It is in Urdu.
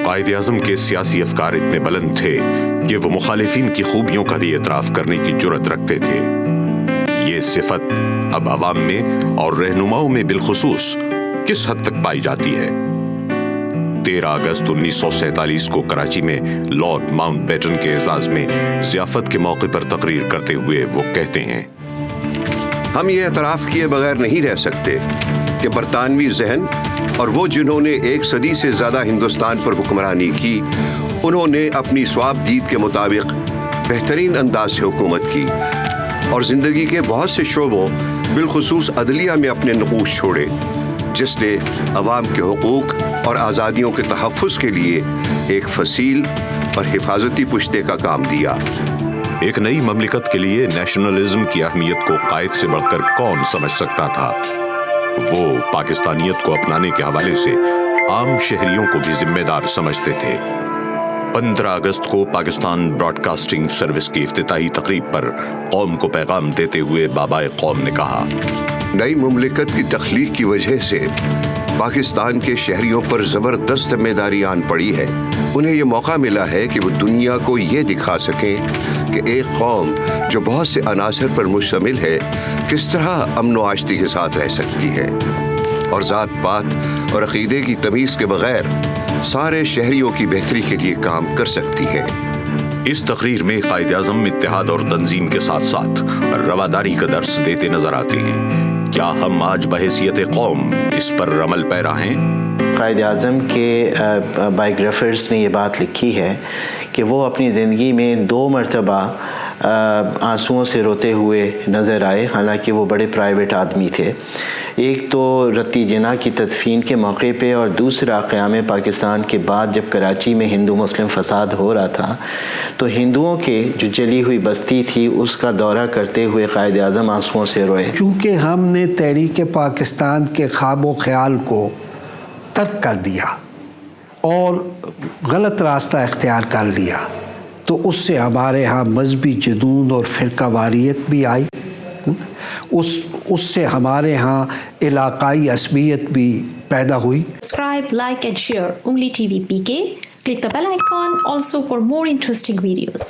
قائد اعظم کے سیاسی افکار اتنے بلند تھے کہ وہ مخالفین کی خوبیوں کا بھی اعتراف کرنے کی جرأت رکھتے تھے۔ یہ صفت اب عوام میں اور رہنماؤں میں بالخصوص کس حد تک پائی جاتی ہے؟ 13 اگست 1947 کو کراچی میں لارڈ ماؤنٹ بیٹن کے اعزاز میں ضیافت کے موقع پر تقریر کرتے ہوئے وہ کہتے ہیں، ہم یہ اعتراف کیے بغیر نہیں رہ سکتے کہ برطانوی ذہن اور وہ جنہوں نے 1 صدی سے زیادہ ہندوستان پر حکمرانی کی، انہوں نے اپنی صواب دید کے مطابق بہترین انداز سے حکومت کی اور زندگی کے بہت سے شعبوں بالخصوص عدلیہ میں اپنے نقوش چھوڑے، جس نے عوام کے حقوق اور آزادیوں کے تحفظ کے لیے ایک فصیل اور حفاظتی پشتے کا کام دیا۔ ایک نئی مملکت کے لیے نیشنلزم کی اہمیت کو قائد سے بڑھ کر کون سمجھ سکتا تھا؟ وہ پاکستانیت کو اپنانے کے حوالے سے عام شہریوں کو بھی ذمہ دار سمجھتے تھے۔ 15 اگست کو پاکستان براڈ کاسٹنگ سروس کی افتتاحی تقریب پر قوم کو پیغام دیتے ہوئے بابائے قوم نے کہا، نئی مملکت کی تخلیق کی وجہ سے پاکستان کے شہریوں پر زبردست ذمہ داری آن پڑی ہے۔ انہیں یہ موقع ملا ہے کہ وہ دنیا کو یہ دکھا سکیں کہ ایک قوم جو بہت سے عناصر پر مشتمل ہے کس طرح امن و آشتی کے ساتھ رہ سکتی ہے اور ذات پات اور عقیدے کی تمیز کے بغیر سارے شہریوں کی بہتری کے لیے کام کر سکتی ہے۔ اس تقریر میں قائد اعظم اتحاد اور تنظیم کے ساتھ ساتھ رواداری کا درس دیتے نظر آتے ہیں۔ کیا ہم آج بحیثیت قوم اس پر عمل پیرا ہیں؟ قائد اعظم کے بائیوگرافرز نے یہ بات لکھی ہے کہ وہ اپنی زندگی میں 2 مرتبہ آنسوؤں سے روتے ہوئے نظر آئے، حالانکہ وہ بڑے پرائیویٹ آدمی تھے۔ ایک تو رتی جناح کی تدفین کے موقع پہ، اور دوسرا قیام پاکستان کے بعد جب کراچی میں ہندو مسلم فساد ہو رہا تھا تو ہندوؤں کے جو جلی ہوئی بستی تھی اس کا دورہ کرتے ہوئے قائد اعظم آنسوؤں سے روئے۔ چونکہ ہم نے تحریک پاکستان کے خواب و خیال کو ترک کر دیا اور غلط راستہ اختیار کر لیا تو اس سے ہمارے ہاں مذہبی جنون اور فرقہ واریت بھی آئی، اس سے ہمارے ہاں علاقائی عصبیت بھی پیدا ہوئی۔ Subscribe, like and share Ungli TV PK. Click the bell icon also for more interesting videos.